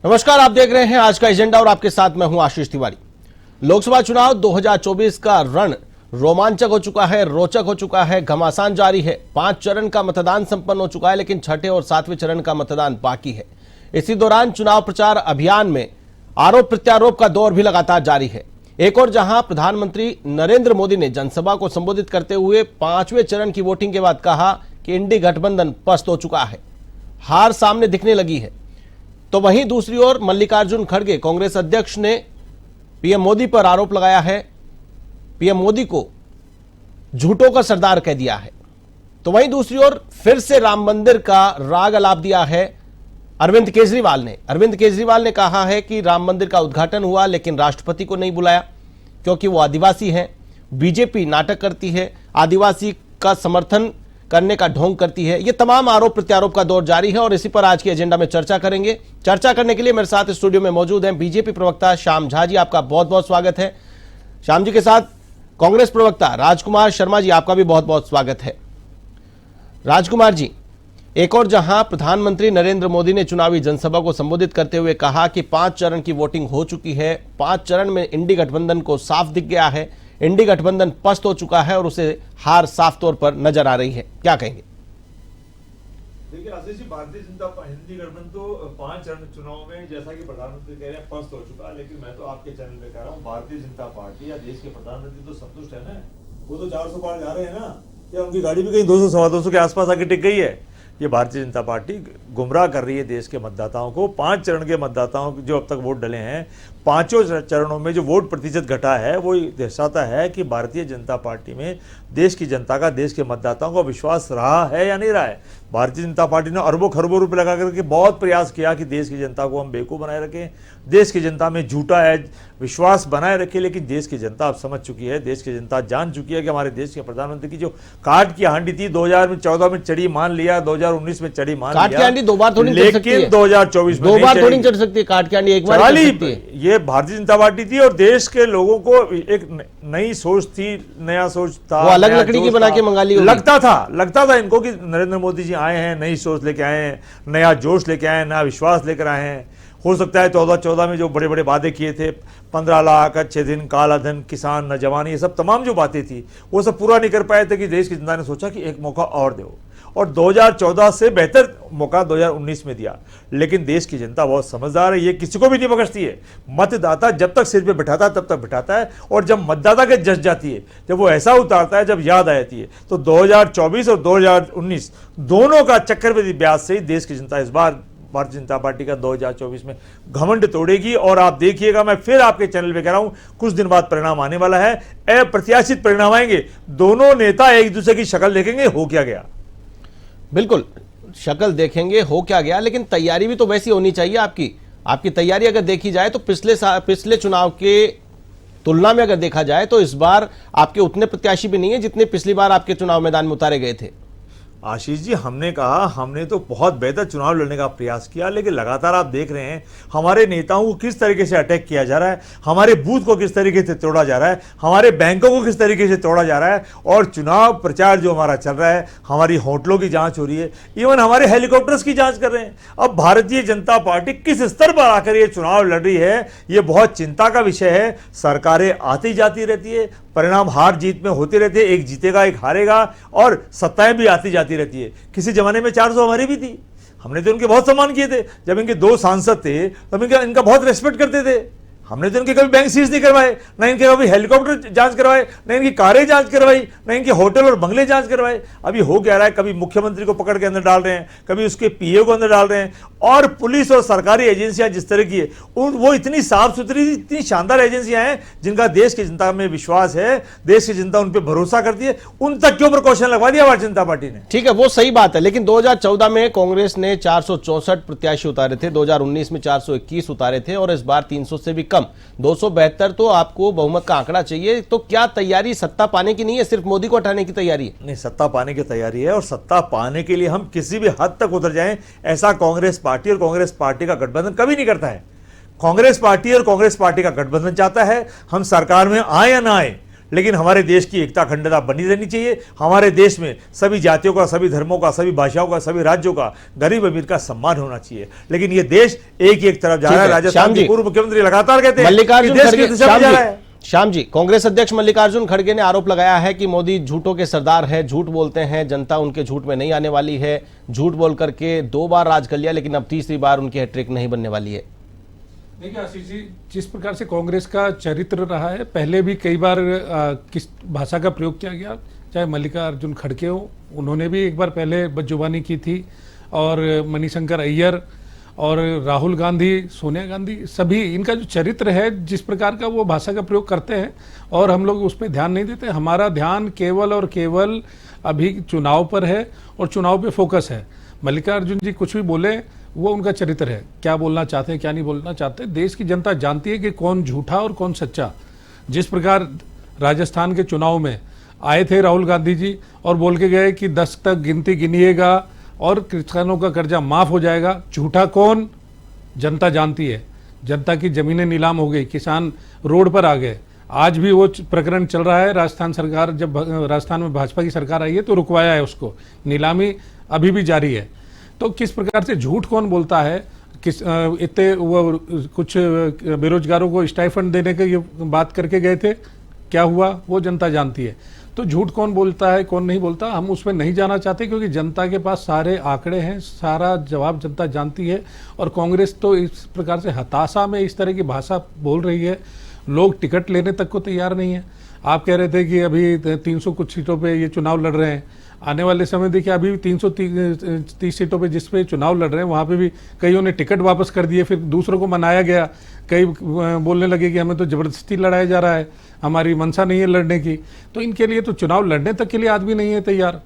नमस्कार, आप देख रहे हैं आज का एजेंडा और आपके साथ मैं हूं आशीष तिवारी। लोकसभा चुनाव 2024 का रण रोमांचक हो चुका है, रोचक हो चुका है, घमासान जारी है। 5 चरण का मतदान संपन्न हो चुका है, लेकिन छठे और 7वें चरण का मतदान बाकी है। इसी दौरान चुनाव प्रचार अभियान में आरोप प्रत्यारोप का दौर भी लगातार जारी है। एक और जहां प्रधानमंत्री नरेंद्र मोदी ने जनसभा को संबोधित करते हुए 5वें चरण की वोटिंग के बाद कहा कि इंडी गठबंधन पस्त हो चुका है, हार सामने दिखने लगी है, तो वहीं दूसरी ओर मल्लिकार्जुन खड़गे कांग्रेस अध्यक्ष ने पीएम मोदी पर आरोप लगाया है, पीएम मोदी को झूठों का सरदार कह दिया है। तो वहीं दूसरी ओर फिर से राम मंदिर का राग अलाप दिया है अरविंद केजरीवाल ने। अरविंद केजरीवाल ने कहा है कि राम मंदिर का उद्घाटन हुआ लेकिन राष्ट्रपति को नहीं बुलाया क्योंकि वो आदिवासी हैं। बीजेपी नाटक करती है, आदिवासी का समर्थन करने का ढोंग करती है। ये तमाम आरोप प्रत्यारोप का दौर जारी है और इसी पर आज के एजेंडा में चर्चा करेंगे। चर्चा करने के लिए मेरे साथ स्टूडियो में मौजूद हैं बीजेपी प्रवक्ता श्याम झा जी, आपका बहुत बहुत स्वागत है। श्याम जी के साथ कांग्रेस प्रवक्ता राजकुमार शर्मा जी, आपका भी बहुत बहुत स्वागत है। राजकुमार जी, एक और जहां प्रधानमंत्री नरेंद्र मोदी ने चुनावी जनसभा को संबोधित करते हुए कहा कि 5 चरण की वोटिंग हो चुकी है, 5 चरण में इंडी गठबंधन को साफ दिख गया है, इंडी गठबंधन पस्त हो चुका है और उसे हार साफ तौर पर नजर आ रही है, क्या कहेंगे? देखिए आशीष जी, भारतीय जनता इंडी गठबंधन तो 5 चरण चुनाव में जैसा कि प्रधानमंत्री कह रहे हैं पस्त हो चुका है, लेकिन मैं तो आपके चैनल पे कह रहा हूँ भारतीय जनता पार्टी या देश के प्रधानमंत्री तो संतुष्ट है ना। वो तो 400 पार जा रहे हैं ना, या उनकी गाड़ी भी कहीं 200 सवा 200 के आसपास आके टिक गई है। ये भारतीय जनता पार्टी गुमराह कर रही है देश के मतदाताओं को। 5 चरण के मतदाताओं जो अब तक वोट डले हैं, 5 चरणों में जो वोट प्रतिशत घटा है वो दर्शाता है कि भारतीय जनता पार्टी में देश की जनता का, देश के मतदाताओं का विश्वास रहा है या नहीं रहा है। भारतीय जनता पार्टी ने अरबों खरबों रुपए लगा करके बहुत प्रयास किया कि देश की जनता को हम बेवकूफ़ बनाए रखें, देश की जनता में झूठा है विश्वास बनाए रखें। लेकिन देश की जनता अब समझ चुकी है, देश की जनता जान चुकी है कि हमारे देश के प्रधानमंत्री की जो काट की हांडी थी 2014 में चढ़ी मान लिया, 2019 में चढ़ी मान लिया, काट की हांडी दो बार थोड़ी चढ़ सकती है, लेकिन 2024 में 2 बार थोड़ी चढ़ सकती है। काट की हांडी एक बार चढ़ सकती है। ये भारतीय जनता पार्टी थी और देश के लोगों को एक नई सोच थी, नया सोच था, वो अलग लकड़ी की बना के मंगा ली। लगता था इनको कि नरेंद्र मोदी जी आए हैं, नई सोच लेके आए हैं, नया जोश लेके आए हैं, नया विश्वास लेकर आए हैं। हो सकता है 14 में जो बड़े बड़े वादे किए थे, 15 लाख, अच्छे दिन, काला धन, किसान, नौजवान, ये सब तमाम जो बातें थी वो सब पूरा नहीं कर पाए थे कि देश की जनता ने सोचा कि एक मौका और दो, और 2014 से बेहतर मौका 2019 में दिया। लेकिन देश की जनता बहुत समझदार है, ये किसी को भी नहीं बख्शती है। मतदाता जब तक सिर पे बिठाता है तब तक बिठाता है, और जब मतदाता के जस जाती है, जब वो ऐसा उतारता है, जब याद आ जाती है, तो 2024 और 2019 दोनों का चक्रवृद्धि ब्याज से ही देश की जनता इस बार भारतीय जनता पार्टी का 2024 में घमंड तोड़ेगी। और आप देखिएगा, मैं फिर आपके चैनल पे कह रहा हूं, कुछ दिन बाद परिणाम आने वाला है, अप्रत्याशित परिणाम आएंगे। दोनों नेता एक दूसरे की शक्ल देखेंगे, हो क्या गया। बिल्कुल, शक्ल देखेंगे, हो क्या गया। लेकिन तैयारी भी तो वैसी होनी चाहिए। आपकी तैयारी अगर देखी जाए तो पिछले चुनाव के तुलना में अगर देखा जाए तो इस बार आपके उतने प्रत्याशी भी नहीं है जितने पिछली बार आपके चुनाव मैदान में उतारे गए थे। आशीष जी, हमने कहा हमने तो बहुत बेहतर चुनाव लड़ने का प्रयास किया, लेकिन लगातार आप देख रहे हैं हमारे नेताओं को किस तरीके से अटैक किया जा रहा है, हमारे बूथ को किस तरीके से तोड़ा जा रहा है, हमारे बैंकों को किस तरीके से तोड़ा जा रहा है, और चुनाव प्रचार जो हमारा चल रहा है, हमारी होटलों की जांच हो रही है, इवन हमारे हेलीकॉप्टर्स की जांच कर रहे हैं। अब भारतीय जनता पार्टी किस स्तर पर आकर ये चुनाव लड़ रही है, ये बहुत चिंता का विषय है। सरकारें आती जाती रहती है, परिणाम हार जीत में होते रहते हैं, एक जीतेगा एक हारेगा, और सत्ताएं भी आती जाती रहती है। किसी जमाने में 400 हमारी भी थी, हमने तो उनके बहुत सम्मान किए थे। जब इनके 2 सांसद थे तब इनका बहुत रेस्पेक्ट करते थे। हमने तो इनके कभी बैंक सीज नहीं करवाए, ना इनके कभी हेलीकॉप्टर जांच करवाए, ना इनकी कारें जांच करवाई, ना इनके होटल और बंगले जांच करवाए। अभी हो क्या रहा है, कभी मुख्यमंत्री को पकड़ के अंदर डाल रहे हैं, कभी उसके पीए को अंदर डाल रहे हैं। और पुलिस और सरकारी एजेंसियां जिस तरह की है, वो इतनी साफ सुथरी, इतनी शानदार एजेंसियां हैं जिनका देश की जनता में विश्वास है, देश की जनता उन पर भरोसा करती है। उन तक क्यों प्रिकॉशन लगवा दिया भारतीय जनता पार्टी ने? ठीक है, वो सही बात है, लेकिन 2014 में कांग्रेस ने 464 प्रत्याशी उतारे थे, 2019 में 421 उतारे थे, और इस बार 300 से भी कम 272। तो आपको बहुमत का आंकड़ा चाहिए। तो क्या तैयारी सत्ता पाने की नहीं है, सिर्फ मोदी को हटाने की तैयारी है? नहीं, सत्ता पाने की तैयारी है, और सत्ता पाने के लिए हम किसी भी हद तक उतर जाएं, ऐसा कांग्रेस पार्टी और कांग्रेस पार्टी का गठबंधन कभी नहीं करता है। कांग्रेस पार्टी और कांग्रेस पार्टी का गठबंधन चाहता है हम सरकार में आए या ना आए, लेकिन हमारे देश की एकता अखंडता बनी रहनी चाहिए। हमारे देश में सभी जातियों का, सभी धर्मों का, सभी भाषाओं का, सभी राज्यों का, गरीब अमीर का सम्मान होना चाहिए। लेकिन ये देश एक तरफ जा रहा है। राजस्थान के पूर्व मुख्यमंत्री लगातार कहते हैं मल्लिकार्जुन देश की दिशा में जा रहा है। श्याम जी, कांग्रेस अध्यक्ष मल्लिकार्जुन खड़गे ने आरोप लगाया है कि मोदी झूठों के सरदार है, झूठ बोलते हैं, जनता उनके झूठ में नहीं आने वाली है। झूठ बोल करके 2 बार राज कर लिया, लेकिन अब तीसरी बार उनकी हैट्रिक नहीं बनने वाली है। देखिए आशीष जी, जिस प्रकार से कांग्रेस का चरित्र रहा है, पहले भी कई बार किस भाषा का प्रयोग किया गया, चाहे मल्लिकार्जुन खड़गे हो, उन्होंने भी एक बार पहले बदजुबानी की थी, और मणिशंकर अय्यर और राहुल गांधी, सोनिया गांधी, सभी इनका जो चरित्र है, जिस प्रकार का वो भाषा का प्रयोग करते हैं, और हम लोग उस पर ध्यान नहीं देते। हमारा ध्यान केवल और केवल अभी चुनाव पर है और चुनाव पे फोकस है। मल्लिकार्जुन जी कुछ भी बोले, वो उनका चरित्र है, क्या बोलना चाहते हैं क्या नहीं बोलना चाहते। देश की जनता जानती है कि कौन झूठा और कौन सच्चा। जिस प्रकार राजस्थान के चुनाव में आए थे राहुल गांधी जी और बोल के गए कि 10 तक गिनती गिनिएगा और किसानों का कर्जा माफ हो जाएगा, झूठा कौन, जनता जानती है। जनता की जमीनें नीलाम हो गई, किसान रोड पर आ गए। आज भी वो प्रकरण चल रहा है। राजस्थान सरकार, जब राजस्थान में भाजपा की सरकार आई है तो रुकवाया है उसको, नीलामी अभी भी जारी है। तो किस प्रकार से झूठ कौन बोलता है, किस इतने वो कुछ बेरोजगारों को स्टाइफंड देने की ये बात करके गए थे, क्या हुआ वो जनता जानती है। तो झूठ कौन बोलता है कौन नहीं बोलता, हम उसमें नहीं जाना चाहते, क्योंकि जनता के पास सारे आंकड़े हैं, सारा जवाब जनता जानती है। और कांग्रेस तो इस प्रकार से हताशा में इस तरह की भाषा बोल रही है, लोग टिकट लेने तक को तैयार नहीं है। आप कह रहे थे कि अभी 300 कुछ सीटों पे ये चुनाव लड़ रहे हैं, आने वाले समय देखिए अभी भी 330 सीटों पे जिस पे चुनाव लड़ रहे हैं, वहाँ पे भी कईयों ने टिकट वापस कर दिए, फिर दूसरों को मनाया गया। कई बोलने लगे कि हमें तो ज़बरदस्ती लड़ाया जा रहा है, हमारी मंशा नहीं है लड़ने की। तो इनके लिए तो चुनाव लड़ने तक के लिए आदमी नहीं है तैयार।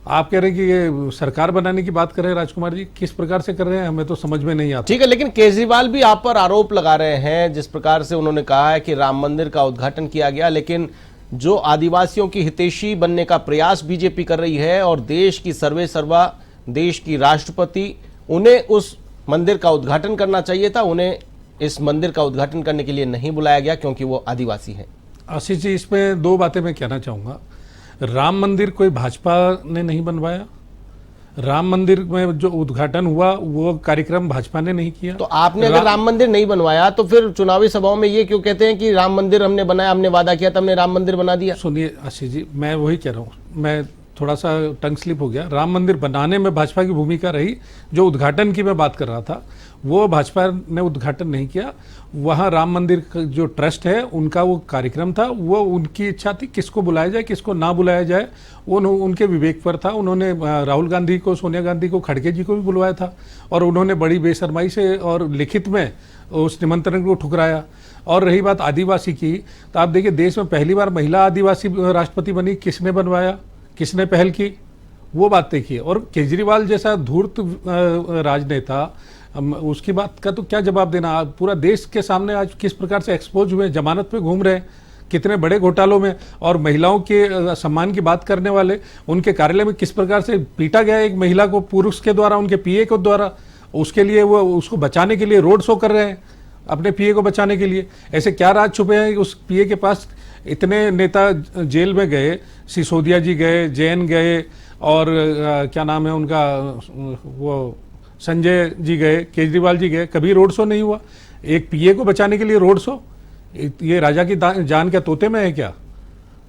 आप कह रहे हैं कि ये सरकार बनाने की बात कर रहे हैं, राजकुमार जी किस प्रकार से कर रहे हैं हमें तो समझ में नहीं आता। ठीक है, लेकिन केजरीवाल भी आप पर आरोप लगा रहे हैं, जिस प्रकार से उन्होंने कहा है कि राम मंदिर का उद्घाटन किया गया, लेकिन जो आदिवासियों की हितैषी बनने का प्रयास बीजेपी कर रही है और देश की सर्वे सर्वा, देश की राष्ट्रपति, उन्हें उस मंदिर का उद्घाटन करना चाहिए था, उन्हें इस मंदिर का उद्घाटन करने के लिए नहीं बुलाया गया क्योंकि वो आदिवासी हैं। आशीष जी, इसमें 2 बातें मैं कहना चाहूँगा। राम मंदिर कोई भाजपा ने नहीं बनवाया, राम मंदिर में जो उद्घाटन हुआ वो कार्यक्रम भाजपा ने नहीं किया। तो आपने अगर राम मंदिर नहीं बनवाया तो फिर चुनावी सभाओं में ये क्यों कहते हैं कि राम मंदिर हमने बनाया, हमने वादा किया था, हमने राम मंदिर बना दिया? सुनिए आशीष जी, मैं वही कह रहा हूँ, मैं थोड़ा सा टंग स्लिप हो गया। राम मंदिर बनाने में भाजपा की भूमिका रही, जो उद्घाटन की मैं बात कर रहा था वो भाजपा ने उद्घाटन नहीं किया। वहाँ राम मंदिर का जो ट्रस्ट है उनका वो कार्यक्रम था, वो उनकी इच्छा थी, किसको बुलाया जाए किसको ना बुलाया जाए वो उनके विवेक पर था। उन्होंने राहुल गांधी को, सोनिया गांधी को, खड़गे जी को भी बुलवाया था और उन्होंने बड़ी बेशर्माई से और लिखित में उस निमंत्रण को ठुकराया। और रही बात आदिवासी की, तो आप देखिए देश में पहली बार महिला आदिवासी राष्ट्रपति बनी, किसने बनवाया, किसने पहल की, वो बात देखिए। और केजरीवाल जैसा धूर्त राजनेता, उसकी बात का तो क्या जवाब देना। पूरा देश के सामने आज किस प्रकार से एक्सपोज हुए, जमानत पे घूम रहे हैं कितने बड़े घोटालों में, और महिलाओं के सम्मान की बात करने वाले, उनके कार्यालय में किस प्रकार से पीटा गया एक महिला को पुरुष के द्वारा, उनके पीए के द्वारा। उसके लिए वो उसको बचाने के लिए रोड शो कर रहे हैं, अपने पीए को बचाने के लिए। ऐसे क्या राज छुपे हैं उस पीए के पास? इतने नेता जेल में गए, सिसोदिया जी गए, जैन गए, और क्या नाम है उनका, वो संजय जी गए, केजरीवाल जी गए, कभी रोड शो नहीं हुआ। एक पीए को बचाने के लिए रोड शो, ये राजा की जान क्या तोते में है क्या?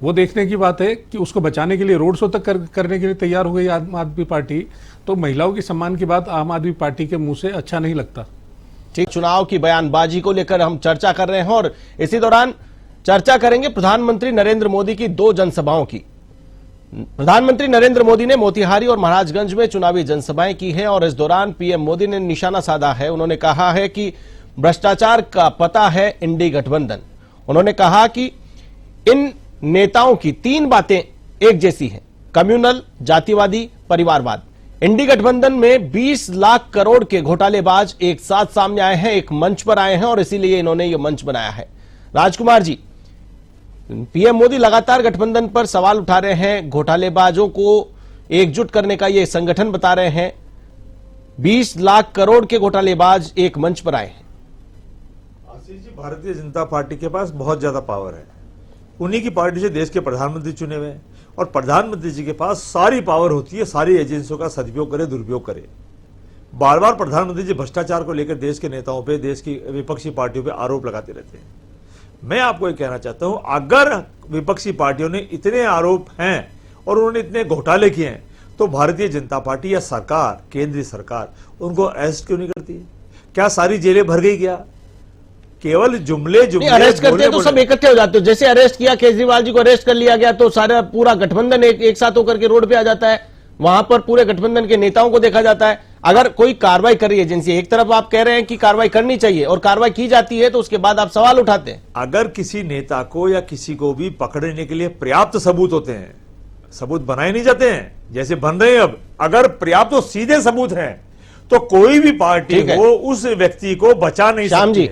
वो देखने की बात है कि उसको बचाने के लिए रोड शो तक करने के लिए तैयार हो गई आम आदमी पार्टी। तो महिलाओं के सम्मान की बात आम आदमी पार्टी के मुंह से अच्छा नहीं लगता। ठीक, चुनाव की बयानबाजी को लेकर हम चर्चा कर रहे हैं और इसी दौरान चर्चा करेंगे प्रधानमंत्री नरेंद्र मोदी की 2 जनसभाओं की। प्रधानमंत्री नरेंद्र मोदी ने मोतिहारी और महाराजगंज में चुनावी जनसभाएं की हैं और इस दौरान पीएम मोदी ने निशाना साधा है। उन्होंने कहा है कि भ्रष्टाचार का पता है इंडी गठबंधन। उन्होंने कहा कि इन नेताओं की 3 बातें एक जैसी हैं, कम्युनल, जातिवादी, परिवारवाद। इंडी गठबंधन में 20 लाख करोड़ के घोटालेबाज एक साथ सामने आए हैं, एक मंच पर आए हैं और इसीलिए इन्होंने यह मंच बनाया है। राजकुमार जी, पीएम मोदी लगातार गठबंधन पर सवाल उठा रहे हैं, घोटालेबाजों को एकजुट करने का यह संगठन बता रहे हैं। 20 लाख करोड़ के घोटालेबाज एक मंच पर आए हैं। आशीष जी, भारतीय जनता पार्टी के पास बहुत ज्यादा पावर है उन्हीं की पार्टी से देश के प्रधानमंत्री चुने हुए हैं और प्रधानमंत्री जी के पास सारी पावर होती है, सारी एजेंसियों का सदुपयोग करे, दुरुपयोग करे। बार बार प्रधानमंत्री जी भ्रष्टाचार को लेकर देश के नेताओं पे, देश की विपक्षी पार्टियों पे आरोप लगाते रहते हैं। मैं आपको ये कहना चाहता हूं, अगर विपक्षी पार्टियों ने इतने आरोप हैं और उन्होंने इतने घोटाले किए हैं, तो भारतीय जनता पार्टी या सरकार, केंद्रीय सरकार उनको अरेस्ट क्यों नहीं करती है? क्या सारी जेलें भर गई क्या? केवल जुमले अरेस्ट करते हैं तो सब इकट्ठे हो जाते हो। जैसे अरेस्ट किया केजरीवाल जी को, अरेस्ट कर लिया गया तो सारा पूरा गठबंधन एक साथ होकर के रोड पे आ जाता है, वहां पर पूरे गठबंधन के नेताओं को देखा जाता है। अगर कोई कार्रवाई कर रही है एजेंसी, एक तरफ आप कह रहे हैं कि कार्रवाई करनी चाहिए और कार्रवाई की जाती है, तो उसके बाद आप सवाल उठाते हैं। अगर किसी नेता को या किसी को भी पकड़ने के लिए पर्याप्त सबूत होते हैं, सबूत बनाए नहीं जाते हैं जैसे बन रहे हैं अब, अगर पर्याप्त तो सीधे सबूत हैं तो कोई भी पार्टी वो उस व्यक्ति को बचा नहीं श्याम सकती जी,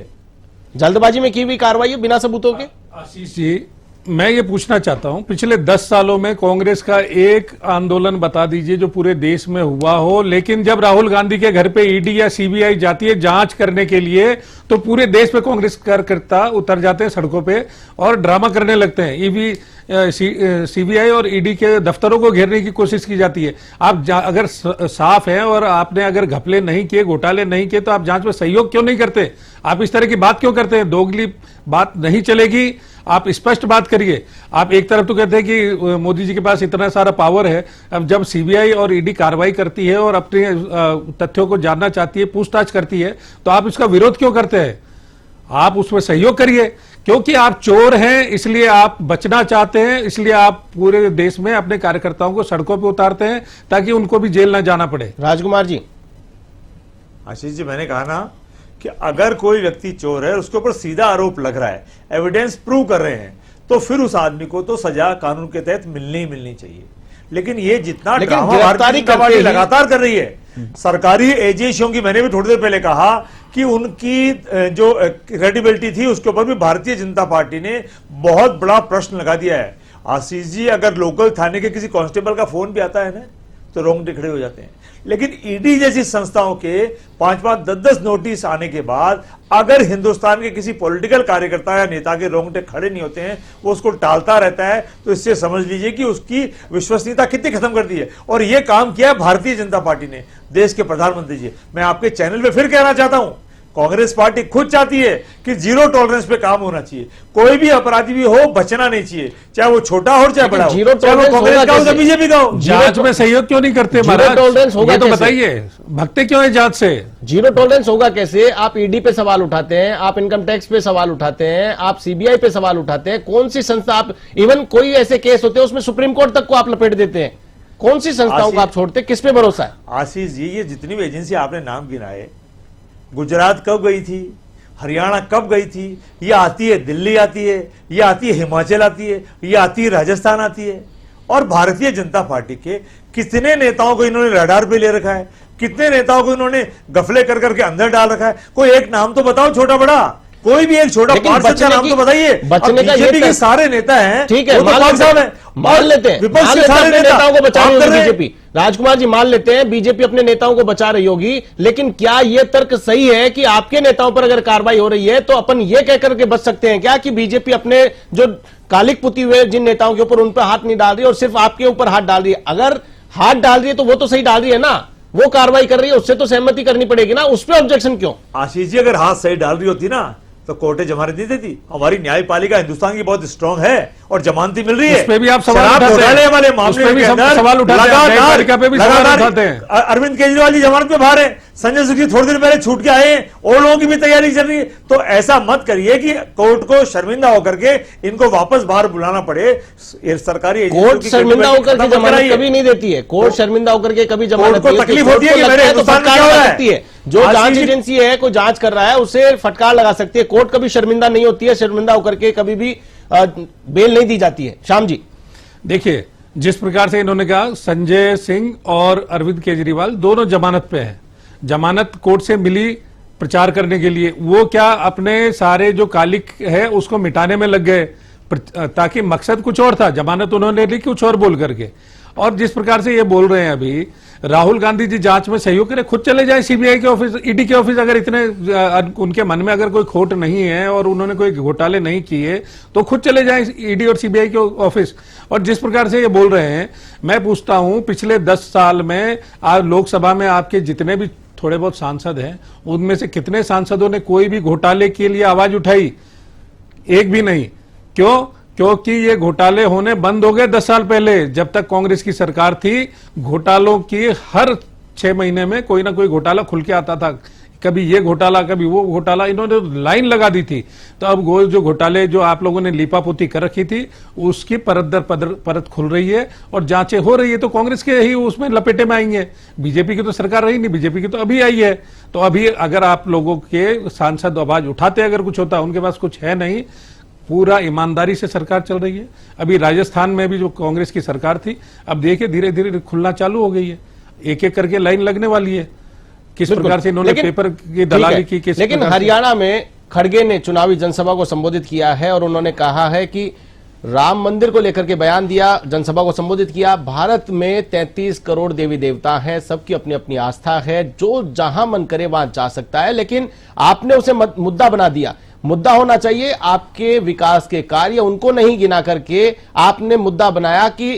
जल्दबाजी में की हुई कार्रवाई है बिना सबूतों के? आशीष जी, मैं ये पूछना चाहता हूं, पिछले 10 सालों में कांग्रेस का एक आंदोलन बता दीजिए जो पूरे देश में हुआ हो, लेकिन जब राहुल गांधी के घर पे ईडी या सीबीआई जाती है जांच करने के लिए, तो पूरे देश पे कांग्रेस कार्यकर्ता उतर जाते हैं सड़कों पे और ड्रामा करने लगते हैं। ईडी, सीबीआई और ईडी के दफ्तरों को घेरने की कोशिश की जाती है। आप अगर साफ हैं और आपने अगर घपले नहीं किए, घोटाले नहीं किए, तो आप जांच में सहयोग क्यों नहीं करते? आप इस तरह की बात क्यों करते हैं? दोगली बात नहीं चलेगी, आप स्पष्ट बात करिए। आप एक तरफ तो कहते हैं कि मोदी जी के पास इतना सारा पावर है, अब जब सीबीआई और ईडी कार्रवाई करती है और अपने तथ्यों को जानना चाहती है, पूछताछ करती है, तो आप इसका विरोध क्यों करते हैं? आप उसमें सहयोग करिए, क्योंकि आप चोर हैं इसलिए आप बचना चाहते हैं, इसलिए आप पूरे देश में अपने कार्यकर्ताओं को सड़कों पर उतारते हैं ताकि उनको भी जेल ना जाना पड़े। राजकुमार जी। आशीष जी, मैंने कहा ना कि अगर कोई व्यक्ति चोर है, उसके ऊपर सीधा आरोप लग रहा है, एविडेंस प्रूव कर रहे हैं, तो फिर उस आदमी को तो सजा कानून के तहत मिलनी चाहिए। लेकिन ये जितना ड्रामा भारतीय जनता पार्टी लगातार कर रही है, सरकारी एजेंसियों की, मैंने भी थोड़ी देर पहले कहा कि उनकी जो क्रेडिबिलिटी थी उसके ऊपर भी भारतीय जनता पार्टी ने बहुत बड़ा प्रश्न लगा दिया है। आशीष जी, अगर लोकल थाने के किसी कांस्टेबल का फोन भी आता है ना, तो रोंगटे खड़े हो जाते हैं। लेकिन ईडी जैसी संस्थाओं के 5-5, 10-10 नोटिस आने के बाद अगर हिंदुस्तान के किसी पॉलिटिकल कार्यकर्ता या नेता के रोंगटे खड़े नहीं होते हैं, वो उसको टालता रहता है, तो इससे समझ लीजिए कि उसकी विश्वसनीयता कितनी खत्म कर दी है। और ये काम किया भारतीय जनता पार्टी ने, देश के प्रधानमंत्री जी। मैं आपके चैनल पे फिर कहना चाहता हूं, कांग्रेस पार्टी खुद चाहती है कि जीरो टॉलरेंस पे काम होना चाहिए। कोई भी अपराधी भी हो, बचना नहीं चाहिए, चाहे वो छोटा हो चाहे बड़ा हो, चाहे वो कांग्रेस का हो या बीजेपी का हो। जांच में सहयोग क्यों नहीं करते? जीरो टॉलरेंस होगा तो बताइए, भगते क्यों है जांच से? जीरो टॉलरेंस होगा कैसे? आप ईडी पे सवाल उठाते हैं, आप इनकम टैक्स पे सवाल उठाते हैं, आप सीबीआई पे सवाल उठाते हैं। कौन सी संस्था आप, इवन कोई ऐसे केस होते हैं उसमें सुप्रीम कोर्ट तक को आप लपेट देते हैं, कौन सी संस्थाओं को आप छोड़ते हैं? किस पे भरोसा है? आशीष जी, ये जितनी भी एजेंसी आपने नाम गिनाए, गुजरात कब गई थी, हरियाणा कब गई थी, ये आती है दिल्ली आती है, ये आती है हिमाचल आती है, ये आती है राजस्थान आती है। और भारतीय जनता पार्टी के कितने नेताओं को इन्होंने रडार पे ले रखा है, कितने नेताओं को इन्होंने गफले कर करके अंदर डाल रखा है? कोई एक नाम तो बताओ, छोटा बड़ा, कोई भी एक छोटा पार्षद का नाम तो बताइए। बचने का बीजेपी के सारे नेता हैं, ठीक है, मान लेते हैं विपक्ष के सारे नेताओं को बचा रही होगी बीजेपी। राजकुमार जी, मान लेते हैं बीजेपी अपने नेताओं को बचा रही होगी, लेकिन क्या यह तर्क सही है कि आपके नेताओं पर अगर कार्रवाई हो रही है तो अपन ये कहकर के बच सकते हैं क्या कि बीजेपी अपने जो कालिक पुती हुए जिन नेताओं के ऊपर उन पर हाथ नहीं डाल रही और सिर्फ आपके ऊपर हाथ डाल रही है? अगर हाथ डाल रही है तो वो तो सही डाल रही है ना, वो कार्रवाई कर रही है, उससे तो सहमति करनी पड़ेगी ना, उस पर ऑब्जेक्शन क्यों? आशीष जी, अगर हाथ सही डाल रही होती ना तो कोर्टें जमानत नहीं देती। हमारी न्यायपालिका हिंदुस्तान की बहुत स्ट्रांग है और जमानती मिल रही है। उस पे भी आप सवाल उठाते हैं, वाले मामले के अंदर सवाल उठाते हैं। अरविंद केजरीवाल जी जमानत पे बाहर है, संजय सुखी थोड़ी देर पहले छूट के आए हैं, और लोगों की भी तैयारी चल रही है। तो ऐसा मत करिए कि कोर्ट को शर्मिंदा होकर के इनको वापस बाहर बुलाना पड़े। सरकारी कोर्ट शर्मिंदा होकर के जमानत कभी नहीं देती है, कोर्ट शर्मिंदा होकर के कभी जमानत को तकलीफ होती है कि मेरे हिंदुस्तान में क्या हो रहा है। जो जांच एजेंसी है, कोई जांच कर रहा है, उसे फटकार लगा सकती है। कोर्ट कभी शर्मिंदा नहीं होती है, शर्मिंदा होकर के कभी भी बेल नहीं दी जाती है। श्याम जी, देखिए, जिस प्रकार से इन्होंने कहा, संजय सिंह और अरविंद केजरीवाल दोनों जमानत पे हैं, जमानत कोर्ट से मिली प्रचार करने के लिए, वो क्या अपने सारे जो कालिक है उसको मिटाने में लग गए, ताकि मकसद कुछ और था, जमानत उन्होंने ली कुछ और बोल करके। और जिस प्रकार से ये बोल रहे हैं अभी, राहुल गांधी जी जांच में सहयोग करें, खुद चले जाए सीबीआई के ऑफिस, ईडी के ऑफिस। अगर इतने उनके मन में अगर कोई खोट नहीं है और उन्होंने कोई घोटाले नहीं किए तो खुद चले जाए ईडी और सीबीआई के ऑफिस। और जिस प्रकार से ये बोल रहे हैं, मैं पूछता हूं पिछले 10 साल में लोकसभा में आपके जितने भी थोड़े बहुत सांसद हैं, उनमें से कितने सांसदों ने कोई भी घोटाले के लिए आवाज उठाई? एक भी नहीं। क्यों? क्योंकि ये घोटाले होने बंद हो गए 10 साल पहले। जब तक कांग्रेस की सरकार थी, घोटालों की हर 6 महीने में कोई ना कोई घोटाला खुल के आता था। कभी ये घोटाला, कभी वो घोटाला, इन्होंने लाइन लगा दी थी। तो अब वो जो घोटाले जो आप लोगों ने लीपापोती कर रखी थी, उसकी परत दर परत खुल रही है और जांचें हो रही है। तो कांग्रेस के ही उसमें लपेटे में आएंगे। बीजेपी की तो सरकार रही नहीं, बीजेपी की तो अभी आई है। तो अभी अगर आप लोगों के सांसद आवाज उठाते, अगर कुछ होता, उनके पास कुछ है नहीं, पूरा ईमानदारी से सरकार चल रही है। अभी राजस्थान में भी जो कांग्रेस की सरकार थी, अब देखिए धीरे धीरे खुलना चालू हो गई है, एक एक करके लाइन लगने वाली है। किस प्रकार से इन्होंने पेपर की दलाली की, किस लेकिन हरियाणा में खड़गे ने चुनावी जनसभा को संबोधित किया है और उन्होंने कहा है कि राम मंदिर को लेकर के बयान दिया, जनसभा को संबोधित किया। भारत में 33 करोड़ देवी देवता हैं, सबकी अपनी अपनी आस्था है, जो जहां मन करे वहां जा सकता है। लेकिन आपने उसे मुद्दा बना दिया। मुद्दा होना चाहिए आपके विकास के कार्य, उनको नहीं गिना करके आपने मुद्दा बनाया कि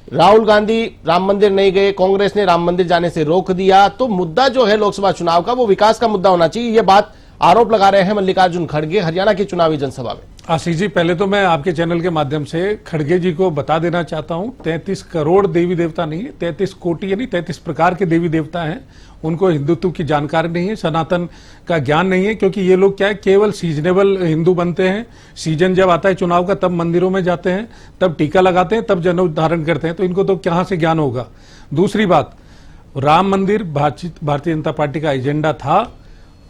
राहुल गांधी राम मंदिर नहीं गए, कांग्रेस ने राम मंदिर जाने से रोक दिया। तो मुद्दा जो है लोकसभा चुनाव का, वो विकास का मुद्दा होना चाहिए। ये बात आरोप लगा रहे हैं मल्लिकार्जुन खड़गे हरियाणा की चुनावी जनसभा में। आशीष जी, पहले तो मैं आपके चैनल के माध्यम से खड़गे जी को बता देना चाहता हूं, 33 करोड़ देवी देवता नहीं है, 33 कोटि यानी 33 प्रकार के देवी देवता हैं। उनको हिंदुत्व की जानकारी नहीं है, सनातन का ज्ञान नहीं है, क्योंकि ये लोग क्या है, केवल सीजनेबल हिंदू बनते हैं। सीजन जब आता है चुनाव का, तब मंदिरों में जाते हैं, तब टीका लगाते हैं, तब जनेऊ धारण करते हैं। तो इनको तो कहां से ज्ञान होगा। दूसरी बात, राम मंदिर भारतीय जनता पार्टी का एजेंडा था,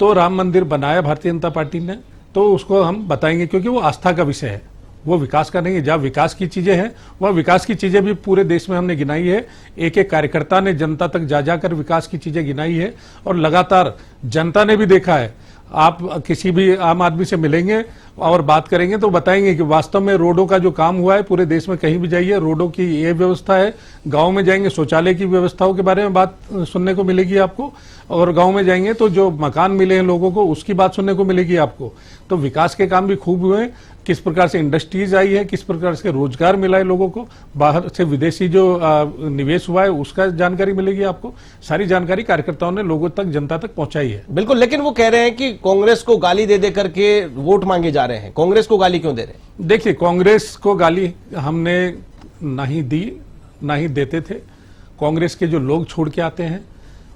तो राम मंदिर बनाया भारतीय जनता पार्टी ने, तो उसको हम बताएंगे, क्योंकि वो आस्था का विषय है, वो विकास का नहीं है। जहां विकास की चीजें हैं, वह विकास की चीजें भी पूरे देश में हमने गिनाई है। एक एक कार्यकर्ता ने जनता तक जा जाकर विकास की चीजें गिनाई है और लगातार जनता ने भी देखा है। आप किसी भी आम आदमी से मिलेंगे और बात करेंगे तो बताएंगे कि वास्तव में रोडों का जो काम हुआ है, पूरे देश में कहीं भी जाइए रोडों की ये व्यवस्था है। गांव में जाएंगे, शौचालय की व्यवस्थाओं के बारे में बात सुनने को मिलेगी आपको, और गांव में जाएंगे तो जो मकान मिले हैं लोगों को, उसकी बात सुनने को मिलेगी आपको। तो विकास के काम भी खूब हुए, किस प्रकार से इंडस्ट्रीज आई है, किस प्रकार से रोजगार मिला है लोगों को, बाहर से विदेशी जो निवेश हुआ है उसका जानकारी मिलेगी आपको। सारी जानकारी कार्यकर्ताओं ने लोगों तक, जनता तक पहुंचाई है। बिल्कुल, लेकिन वो कह रहे हैं कि कांग्रेस को गाली दे दे करके वोट मांगे जा रहे हैं। कांग्रेस को गाली क्यों दे रहे हैं? देखिए, कांग्रेस को गाली हमने नहीं दी, नहीं देते थे। कांग्रेस के जो लोग छोड़ के आते हैं,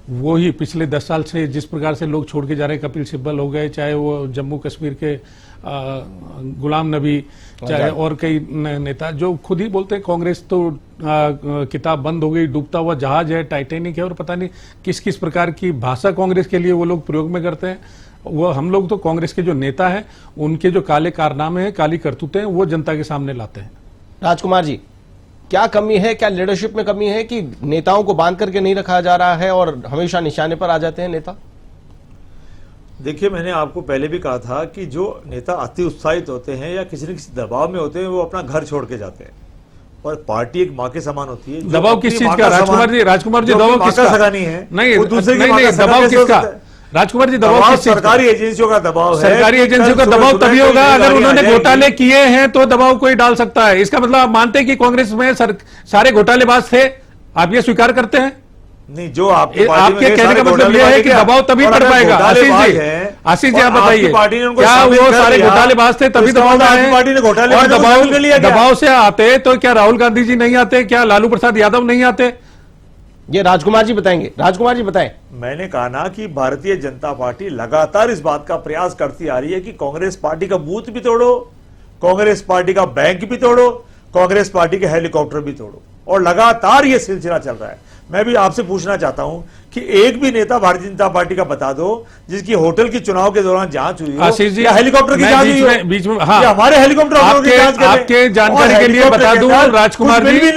वो ही पिछले 10 साल से जिस प्रकार से लोग छोड़ के जा रहे हैं, कपिल सिब्बल हो गए, चाहे वो जम्मू कश्मीर के गुलाम नबी, चाहे और कई नेता जो खुद ही बोलते हैं कांग्रेस तो किताब बंद हो गई, डूबता हुआ जहाज है, टाइटैनिक है, और पता नहीं किस किस प्रकार की भाषा कांग्रेस के लिए वो लोग प्रयोग में करते हैं। वो हम लोग तो कांग्रेस के जो नेता हैं, उनके जो काले कारनामे हैं, काली करतूतें हैं, वो जनता के सामने लाते हैं। राजकुमार जी, क्या कमी है, क्या लीडरशिप में कमी है कि नेताओं को बांध करके नहीं रखा जा रहा है और हमेशा निशाने पर आ जाते हैं नेता? देखिए, मैंने आपको पहले भी कहा था कि जो नेता अति उत्साहित होते हैं या किसी न किसी दबाव में होते हैं, वो अपना घर छोड़ के जाते हैं। और पार्टी एक माँ के समान होती है। दबाव किस चीज का? राजकुमार जी, दबाव किसका? सगा नहीं है, नहीं, वो दूसरे की माँ का सगा दबाव कैसे हो किसका? सकता है? राजकुमार जी, दबाव किस चीज का? सरकारी एजेंसियों का दबाव है। सरकारी एजेंसियों का दबाव तभी होगा अगर उन्होंने घोटाले किए हैं, तो दबाव कोई डाल सकता है। इसका मतलब आप मानते हैं कि कांग्रेस में सारे घोटालेबाज थे? आप ये स्वीकार करते हैं? नहीं, जो आपके कहने का मतलब यह है कि दबाव तभी पड़ पाएगा। आशीष जी, आप बताइए, क्या वो सारे घोटालेबाज थे तभी दबाव आए? और दबाव से आते तो क्या राहुल गांधी जी नहीं आते? क्या लालू प्रसाद यादव नहीं आते? ये राजकुमार जी बताएंगे। राजकुमार जी बताएं। मैंने कहा ना कि भारतीय जनता पार्टी लगातार इस बात का प्रयास करती आ रही है कि कांग्रेस पार्टी का बूथ भी तोड़ो, कांग्रेस पार्टी का बैंक भी तोड़ो, कांग्रेस पार्टी के हेलीकॉप्टर भी तोड़ो, और लगातार ये सिलसिला चल रहा है। मैं भी आपसे पूछना चाहता हूं कि एक भी नेता भारतीय जनता पार्टी का बता दो जिसकी होटल की चुनाव के दौरान जांच हुई हो, या हेलीकॉप्टर की जांच हुई हो। बीच में हाँ, हमारे हेलीकॉप्टर आपके जानकारी के लिए बता दूं, राजकुमार जी,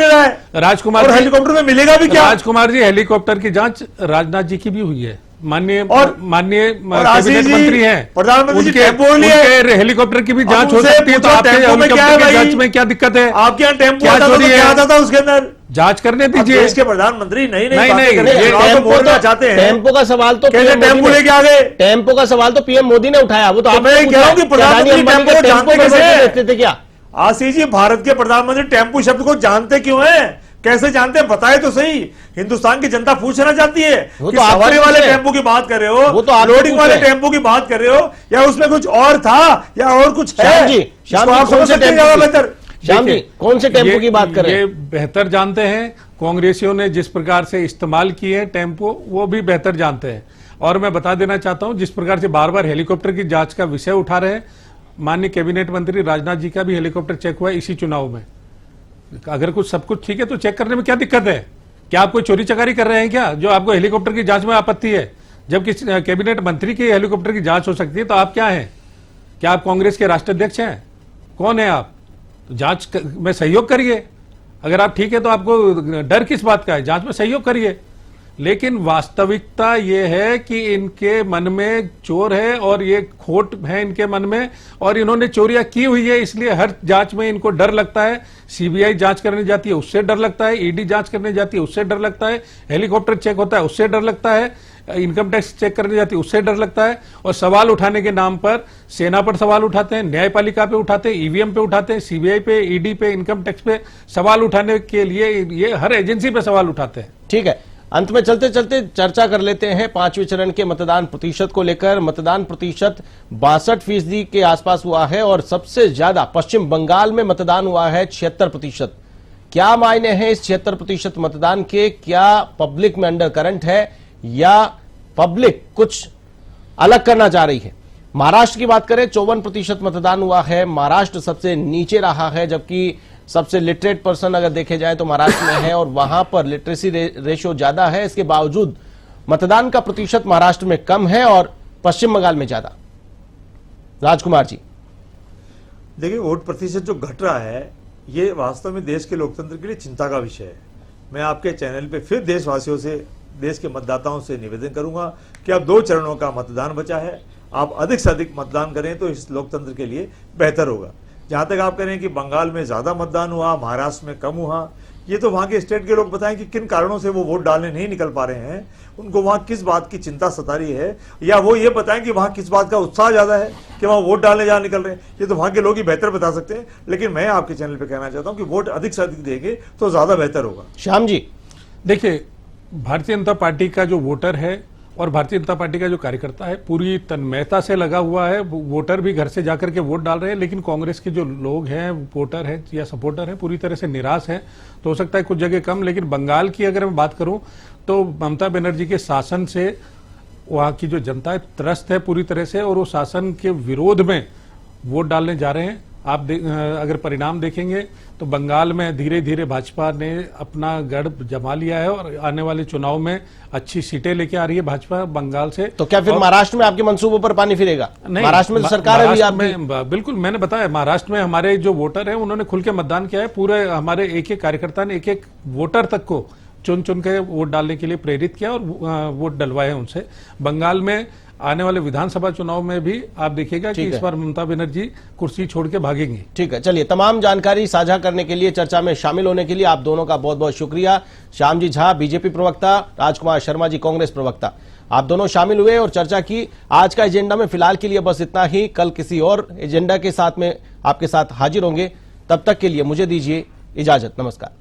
राजकुमार हेलीकॉप्टर में मिलेगा भी क्या? राजकुमार जी, हेलीकॉप्टर की जांच राजनाथ जी की भी हुई है। माननीय कैबिनेट मंत्री हैं, प्रधानमंत्री, हेलीकॉप्टर की भी जांच हो सकती है। तो आपके जांच में क्या दिक्कत है? आपके यहाँ टेम्पो आता था, क्या आता था उसके अंदर? जांच करने अब दीजिए। देश के प्रधानमंत्री नहीं नहीं, बातें नहीं, करने, ये चुनाव तो टेम्पो मोड़ना तो चाहते हैं। टेम्पो का सवाल तो कैसे पीएम टेम्पो मोदी ने- लेके आ गए? टेम्पो का सवाल तो पीएम मोदी ने उठाया। वो तो आप मैं कह रहा हूं कि प्रधानमंत्री टेम्पो को जानते कैसे हैं? देखते थे क्या? आशीष जी, भारत के प्रधानमंत्री टेम्पो शब्द को जानते क्यों हैं? कैसे जानते हैं बताए तो सही। हिंदुस्तान की जनता पूछना चाहती है वो कि तो आपसे सवारी वाले पूछे। टेम्पो की बात कर रहे वो हो, तो आपसे लोडिंग वाले पूछे। टेम्पो की बात कर रहे हो, या उसमें कुछ और था या और कुछ है? श्याम जी, इसको श्याम जी, आप कौन समझ से सकते हैं टेम्पो ज्यादा की? बेहतर। श्याम जी, देखिए, कौन से टेम्पो की बात कर रहे ये हैं? बेहतर जानते हैं। कांग्रेसियों ने जिस प्रकार से इस्तेमाल किए हैं टेम्पो, वो भी बेहतर जानते हैं। और मैं बता देना चाहता हूं, जिस प्रकार से बार बार हेलीकॉप्टर की जांच का विषय उठा रहे हैं, माननीय कैबिनेट मंत्री राजनाथ जी का भी हेलीकॉप्टर चेक हुआ है इसी चुनाव में। अगर कुछ सब कुछ ठीक है तो चेक करने में क्या दिक्कत है? क्या आप कोई चोरी चकारी कर रहे हैं क्या, जो आपको हेलीकॉप्टर की जांच में आपत्ति है? जब कैबिनेट मंत्री की हेलीकॉप्टर की जांच हो सकती है तो आप क्या हैं? क्या आप कांग्रेस के राष्ट्राध्यक्ष हैं? कौन है आप? तो जांच में सहयोग करिए। अगर आप ठीक है तो आपको डर किस बात का है? जांच में सहयोग करिए। लेकिन वास्तविकता ये है कि इनके मन में चोर है और ये खोट है इनके मन में, और इन्होंने चोरियां की हुई है, इसलिए हर जांच में इनको डर लगता है। सीबीआई जांच करने जाती है उससे डर लगता है, ईडी जांच करने जाती है उससे डर लगता है, हेलीकॉप्टर चेक होता है उससे डर लगता है, इनकम टैक्स चेक करने जाती है उससे डर लगता है। और सवाल उठाने के नाम पर सेना पर सवाल उठाते हैं, न्यायपालिका पे उठाते हैं, ईवीएम पे उठाते हैं, सीबीआई पे, ईडी पे, इनकम टैक्स पे सवाल उठाने के लिए ये हर एजेंसी पे सवाल उठाते हैं। ठीक है, अंत में चलते चलते चर्चा कर लेते हैं 5वें चरण के मतदान प्रतिशत को लेकर। मतदान प्रतिशत 62% के आसपास हुआ है और सबसे ज्यादा पश्चिम बंगाल में मतदान हुआ है 76%। क्या मायने हैं इस 76% मतदान के? क्या पब्लिक में अंडर करंट है या पब्लिक कुछ अलग करना चाह रही है? महाराष्ट्र की बात करें 54% मतदान हुआ है। महाराष्ट्र सबसे नीचे रहा है, जबकि सबसे लिटरेट पर्सन अगर देखे जाए तो महाराष्ट्र में है और वहां पर लिटरेसी रेशियो ज्यादा है। इसके बावजूद मतदान का प्रतिशत महाराष्ट्र में कम है और पश्चिम बंगाल में ज्यादा। राजकुमार जी, देखिए, वोट प्रतिशत जो घट रहा है ये वास्तव में देश के लोकतंत्र के लिए चिंता का विषय है। मैं आपके चैनल पे फिर देशवासियों से, देश के मतदाताओं से निवेदन करूंगा कि अब 2 चरणों का मतदान बचा है, आप अधिक से अधिक मतदान करें तो इस लोकतंत्र के लिए बेहतर होगा। जहां तक आप कह रहे हैं कि बंगाल में ज्यादा मतदान हुआ, महाराष्ट्र में कम हुआ, ये तो वहां के स्टेट के लोग बताएं कि किन कारणों से वो वोट डालने नहीं निकल पा रहे हैं, उनको वहां किस बात की चिंता सता रही है, या वो ये बताएं कि वहां किस बात का उत्साह ज्यादा है कि वहां वोट डालने जहां निकल रहे हैं। ये तो वहां के लोग ही बेहतर बता सकते हैं। लेकिन मैं आपके चैनल पर कहना चाहता हूं कि वोट अधिक से अधिक देंगे तो ज्यादा बेहतर होगा। श्याम जी, देखिए, भारतीय जनता पार्टी का जो वोटर है और भारतीय जनता पार्टी का जो कार्यकर्ता है पूरी तन्मयता से लगा हुआ है। वोटर भी घर से जाकर के वोट डाल रहे हैं, लेकिन कांग्रेस के जो लोग हैं, वोटर हैं या सपोर्टर हैं, पूरी तरह से निराश हैं। तो हो सकता है कुछ जगह कम, लेकिन बंगाल की अगर मैं बात करूं तो ममता बनर्जी के शासन से वहां की जो जनता है त्रस्त है पूरी तरह से, और वो शासन के विरोध में वोट डालने जा रहे हैं। आप अगर परिणाम देखेंगे तो बंगाल में धीरे धीरे भाजपा ने अपना गढ़ जमा लिया है और आने वाले चुनाव में अच्छी सीटें लेके आ रही है भाजपा बंगाल से। तो क्या फिर महाराष्ट्र में आपके मंसूबों पर पानी फिरेगा? नहीं, महाराष्ट्र में तो सरकार है भी आपकी। बिल्कुल, मैंने बताया महाराष्ट्र में हमारे जो वोटर हैं उन्होंने खुल के मतदान किया है। पूरे हमारे एक एक कार्यकर्ता ने एक एक वोटर तक को चुन चुन के वोट डालने के लिए प्रेरित किया और वोट डलवाए उनसे। बंगाल में आने वाले विधानसभा चुनाव में भी आप देखिएगा कि इस बार ममता बनर्जी कुर्सी छोड़ के भागेंगी। ठीक है, चलिए, तमाम जानकारी साझा करने के लिए, चर्चा में शामिल होने के लिए आप दोनों का बहुत बहुत शुक्रिया। श्याम जी झा बीजेपी प्रवक्ता, राजकुमार शर्मा जी कांग्रेस प्रवक्ता, आप दोनों शामिल हुए और चर्चा की। आज का एजेंडा में फिलहाल के लिए बस इतना ही। कल किसी और एजेंडा के साथ में आपके साथ हाजिर होंगे। तब तक के लिए मुझे दीजिए इजाजत। नमस्कार।